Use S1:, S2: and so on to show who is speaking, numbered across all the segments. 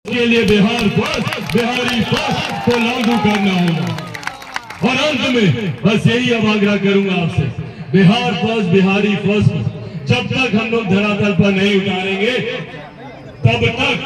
S1: के लिए Bihar first, Bihari first को लागू करना होगा। और अंत में बस यही अब आग्रह करूंगा आपसे, बिहार फर्स्ट, बिहारी फर्स्ट जब तक हम लोग धरातल पर नहीं उतारेंगे तब तक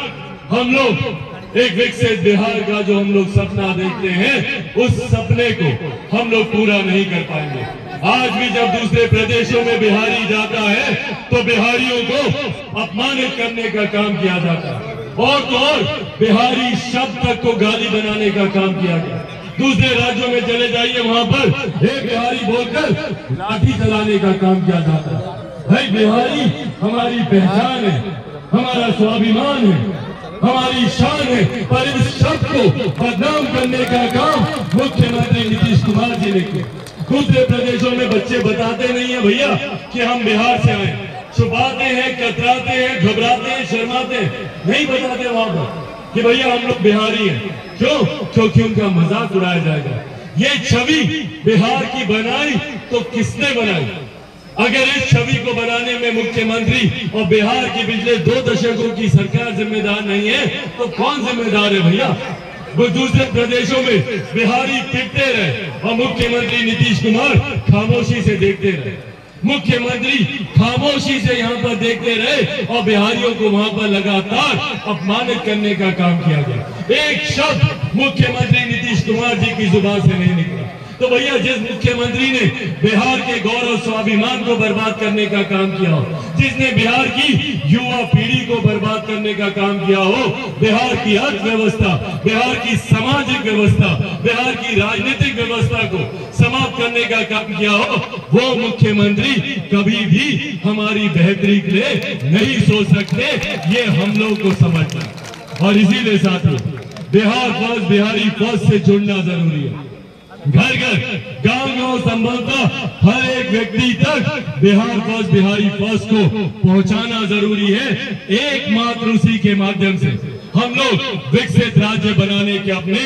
S1: हम लोग एक विकसित बिहार का जो हम लोग सपना देखते हैं उस सपने को हम लोग पूरा नहीं कर पाएंगे। आज भी जब दूसरे प्रदेशों में बिहारी जाता है तो बिहारियों को अपमानित करने का काम किया जाता है और तो और बिहारी शब्द तक को गाली बनाने का काम किया गया। दूसरे राज्यों में चले जाइए, वहां पर एक बिहारी बोलकर लाठी चलाने का काम किया जाता है। भाई बिहारी हमारी पहचान है, हमारा स्वाभिमान है, हमारी शान है, पर इस शब्द को बदनाम करने का काम मुख्यमंत्री नीतीश कुमार जी ने किया। दूसरे प्रदेशों में बच्चे बताते नहीं है भैया कि हम बिहार से आए, छुपाते हैं, कतराते हैं, घबराते हैं, शर्माते हैं, नहीं बताते वहां पर कि भैया हम लोग बिहारी हैं। क्यों? क्योंकि उनका मजाक उड़ाया जाएगा। ये छवि बिहार की बनाई तो किसने बनाई? अगर इस छवि को बनाने में मुख्यमंत्री और बिहार की पिछले 2 दशकों की सरकार जिम्मेदार नहीं है तो कौन जिम्मेदार है भैया? वो दूसरे प्रदेशों में बिहारी पिटते रहे और मुख्यमंत्री नीतीश कुमार खामोशी से देखते रहे। मुख्यमंत्री खामोशी से यहाँ पर देखते रहे और बिहारियों को वहां पर लगातार अपमानित करने का काम किया गया। एक शब्द मुख्यमंत्री नीतीश कुमार जी की जुबान से नहीं निकला। तो भैया जिस मुख्यमंत्री ने बिहार के गौरव स्वाभिमान को बर्बाद करने का काम किया हो, जिसने बिहार की युवा पीढ़ी को बर्बाद करने का काम किया हो, बिहार की अर्थव्यवस्था, बिहार की सामाजिक व्यवस्था, बिहार की राजनीतिक व्यवस्था को समाप्त करने का काम किया हो, वो मुख्यमंत्री कभी भी हमारी बेहतरी के लिए नहीं सोच सकते। ये हम लोग को समझना और इसीलिए साथियों बिहार फर्स्ट, बिहारी फर्स्ट से जुड़ना जरूरी है। घर घर, गांव-गांव संभवतः हर एक व्यक्ति तक बिहार फर्स्ट, बिहारी फर्स्ट को पहुंचाना जरूरी है। एकमात्र उसी के माध्यम से हम लोग विकसित राज्य बनाने के अपने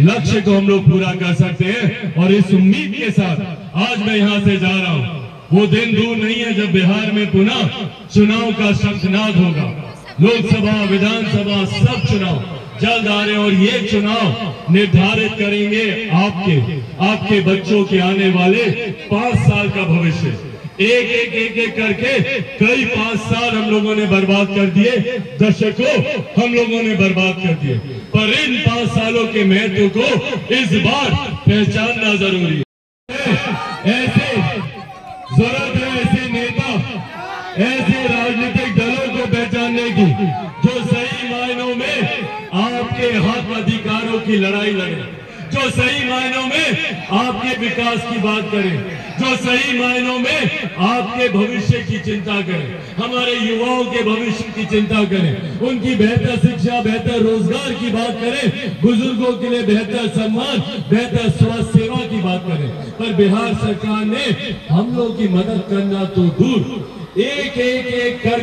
S1: लक्ष्य को हम लोग पूरा कर सकते हैं। और इस उम्मीद के साथ आज मैं यहाँ से जा रहा हूँ। वो दिन दूर नहीं है जब बिहार में पुनः चुनाव का शंखनाद होगा। लोकसभा, विधानसभा सब चुनाव जल्द आ रहे हैं और ये चुनाव निर्धारित करेंगे आपके बच्चों के आने वाले 5 साल का भविष्य। एक करके कई 5 साल हम लोगों ने बर्बाद कर दिए, दशकों हम लोगों ने बर्बाद कर दिए, पर इन 5 सालों के महत्व को इस बार पहचानना जरूरी है। ऐसे जरूरत है ऐसे नेता, ऐसे राजनीतिक दलों को पहचानने की जो सही मायनों में आपके हक अधिकारों की लड़ाई लड़े, जो सही मायनों में आपके विकास की बात करें, जो सही मायनों में आपके भविष्य की चिंता करें, हमारे युवाओं के भविष्य की चिंता करें, उनकी बेहतर शिक्षा, बेहतर रोजगार की बात करें, बुजुर्गों के लिए बेहतर सम्मान, बेहतर स्वास्थ्य सेवा की बात करें। पर बिहार सरकार ने हम लोग की मदद करना तो दूर, एक कर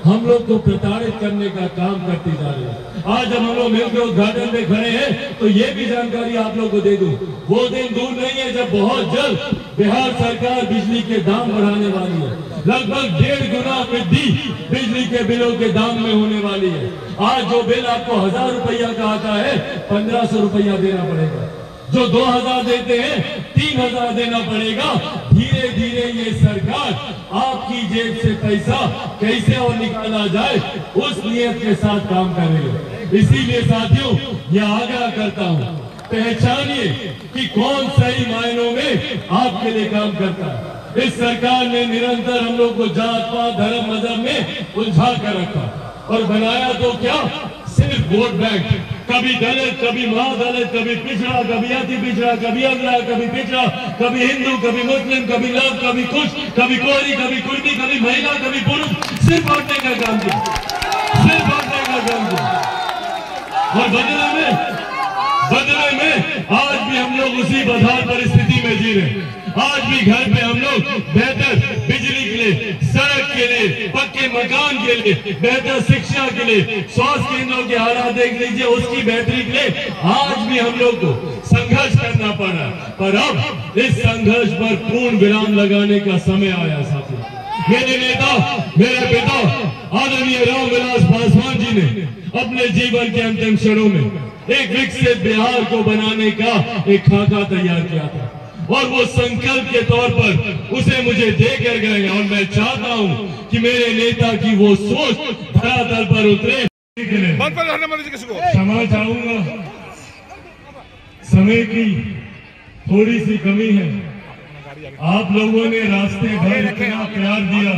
S1: हम लोग को प्रताड़ित करने का काम करती जा रही है। आज जब हम लोग मिलकर उद्घाटन में खड़े हैं तो ये भी जानकारी आप लोग को दे दूं, वो दिन दूर नहीं है जब बहुत जल्द बिहार सरकार बिजली के दाम बढ़ाने वाली है। लगभग 1.5 गुना वृद्धि बिजली के बिलों के दाम में होने वाली है। आज जो बिल आपको 1000 रुपया का आता है, 1500 रुपया देना पड़ेगा। जो 2000 देते हैं, 3000 देना पड़ेगा। धीरे धीरे ये सरकार आपकी जेब से पैसा कैसे और निकाला जाए उस नियत के साथ काम करेगी। इसीलिए साथियों ये आग्रह करता हूँ, पहचानिए कि कौन सही मायनों में आपके लिए काम करता है। इस सरकार ने निरंतर हम लोग को जात पात, धर्म, मजहब में उलझा कर रखा और बनाया तो क्या, सिर्फ वोट बैंक। कभी दलित, कभी महादलित, कभी पिछड़ा, कभी अति पिछड़ा, कभी अगला, कभी पिछड़ा, कभी हिंदू, कभी मुस्लिम, कभी लव, कभी कुछ, कभी कोहरी, कभी कुर्मी, कभी महिला, कभी पुरुष, सिर्फ बांटने का काम किया, सिर्फ बांटने का काम किया। और बदले में आज भी हम लोग उसी बदहाल परिस्थिति में जी रहे हैं। आज भी घर पे हम लोग बेहतर बिजली के लिए, सड़क के लिए, पक्के मकान के लिए, बेहतर शिक्षा के लिए, स्वास्थ्य केंद्रों के हालात देख लीजिए, उसकी बेहतरी के लिए आज भी हम लोग को संघर्ष करना पड़ा। पर अब इस संघर्ष पर पूर्ण विराम लगाने का समय आया साथियों। मेरे नेता, मेरे पिता आदरणीय रामविलास पासवान जी ने अपने जीवन के अंतिम क्षणों में एक विकसित बिहार को बनाने का एक खाका तैयार किया था और वो संकल्प के तौर पर उसे मुझे देकर गए और मैं चाहता हूं कि मेरे नेता की वो सोच धरातल पर उतरे। क्षमा चाहूंगा, समय की थोड़ी सी कमी है। आप लोगों ने रास्ते भर इतना प्यार दिया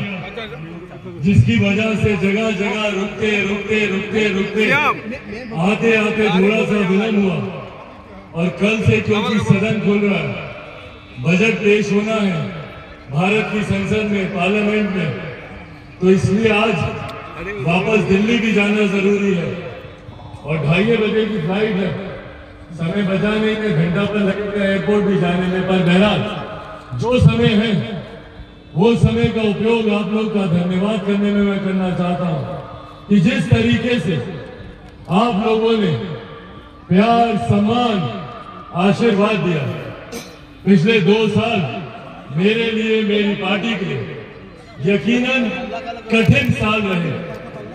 S1: जिसकी वजह से जगह जगह रुकते रुकते रुकते रुकते आते आते थोड़ा सा विलंब हुआ और कल से क्योंकि सदन खुल रहा है, बजट पेश होना है भारत की संसद में, पार्लियामेंट में, तो इसलिए आज वापस दिल्ली भी जाना जरूरी है और 2:30 बजे की फ्लाइट है। समय बचा नहीं है, घंटा पर लगेगा एयरपोर्ट भी जाने में, पर बहरहाल जो समय है वो समय का उपयोग आप लोग का धन्यवाद करने में मैं करना चाहता हूं कि जिस तरीके से आप लोगों ने प्यार, सम्मान, आशीर्वाद दिया। पिछले 2 साल मेरे लिए, मेरी पार्टी के लिए यकीनन कठिन साल रहे,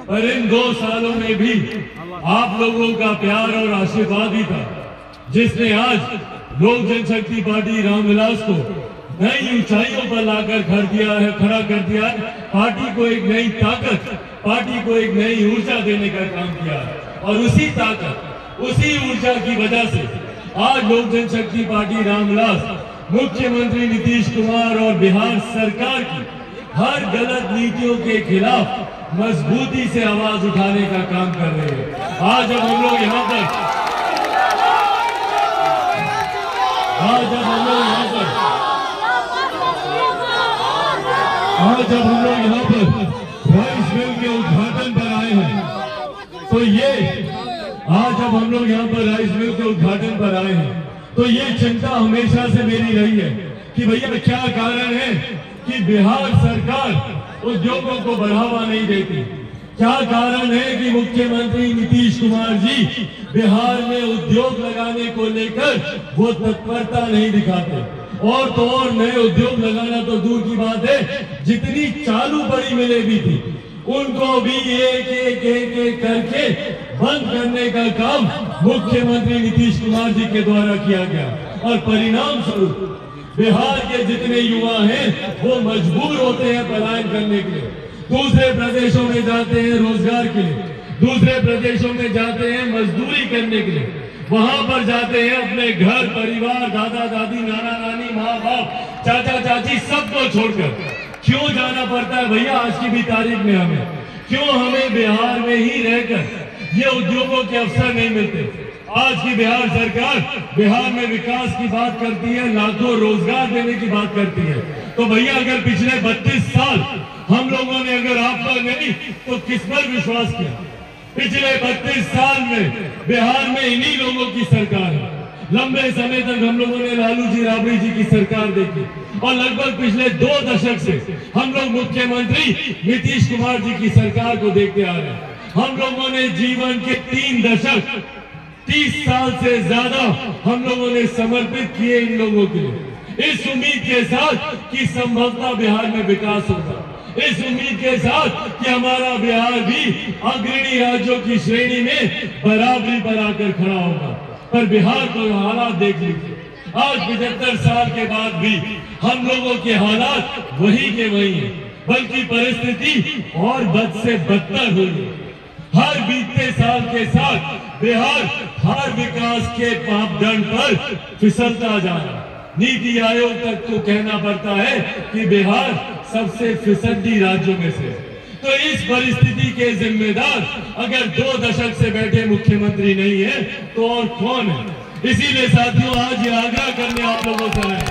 S1: पर इन 2 सालों में भी आप लोगों का प्यार और आशीर्वाद ही था जिसने आज लोक जनशक्ति पार्टी रामविलास को नई ऊंचाइयों पर लाकर खड़ा कर दिया है। पार्टी को एक नई ताकत, पार्टी को एक नई ऊर्जा देने का काम किया और उसी ताकत, उसी ऊर्जा की वजह से आज लोक जनशक्ति पार्टी रामविलास मुख्यमंत्री नीतीश कुमार और बिहार सरकार की हर गलत नीतियों के खिलाफ मजबूती से आवाज उठाने का काम कर रहे हैं। आज अब हम लोग यहाँ पर राइस मिल के उद्घाटन पर आए हैं, तो ये आज जब हम लोग यहाँ पर राइस मिल के उद्घाटन पर आए हैं तो ये चिंता हमेशा से मेरी रही है कि भैया क्या कारण है कि बिहार सरकार उद्योगों को बढ़ावा नहीं देती। क्या कारण है कि मुख्यमंत्री नीतीश कुमार जी बिहार में उद्योग लगाने को लेकर वो तत्परता नहीं दिखाते। और तो और नए उद्योग लगाना तो दूर की बात है, जितनी चालू बड़ी मिलें भी थी उनको भी एक एक एक एक करके बंद करने का काम मुख्यमंत्री नीतीश कुमार जी के द्वारा किया गया और परिणाम स्वरूप बिहार के जितने युवा हैं वो मजबूर होते हैं पलायन करने के लिए, दूसरे प्रदेशों में जाते हैं रोजगार के लिए, दूसरे प्रदेशों में जाते हैं मजदूरी करने के लिए, वहां पर जाते हैं अपने घर परिवार, दादा दादी, नाना नानी, माँ बाप, चाचा चाची सबको छोड़कर। क्यों जाना पड़ता है भैया आज की भी तारीख में हमें? क्यों हमें बिहार में ही रहकर ये उद्योगों के अवसर नहीं मिलते? आज की बिहार सरकार बिहार में विकास की बात करती है, लाखों रोजगार देने की बात करती है, तो भैया अगर पिछले 32 साल हम लोगों ने अगर आप पर नहीं तो किस पर विश्वास किया? पिछले 32 साल में बिहार में इन्हीं लोगों की सरकार है। लंबे समय तक हम लोगों ने लालू जी, राबड़ी जी की सरकार देखी और लगभग पिछले 2 दशक से हम लोग मुख्यमंत्री नीतीश कुमार जी की सरकार को देखते आ रहे हैं। हम लोगों ने जीवन के 3 दशक 30 साल से ज्यादा हम लोगों ने समर्पित किए इन लोगों के लिए, इस उम्मीद के साथ कि संभवतः बिहार में विकास होगा, इस उम्मीद के साथ कि हमारा बिहार भी अग्रणी राज्यों की श्रेणी में बराबरी पर आकर खड़ा होगा। पर बिहार को हालात देख लीजिए, आज 75 साल के बाद भी हम लोगों के हालात वही के वही हैं, बल्कि परिस्थिति और बद से बदतर हुई है। हर बीतते साल के साथ बिहार हर विकास के मापदंड पर फिसलता जा रहा है। नीति आयोग तक तो कहना पड़ता है कि बिहार सबसे फिसलती राज्यों में से। तो इस परिस्थिति के जिम्मेदार अगर 2 दशक से बैठे मुख्यमंत्री नहीं है तो और कौन है? इसीलिए साथियों आज ये आग्रह करने आप लोगों से आए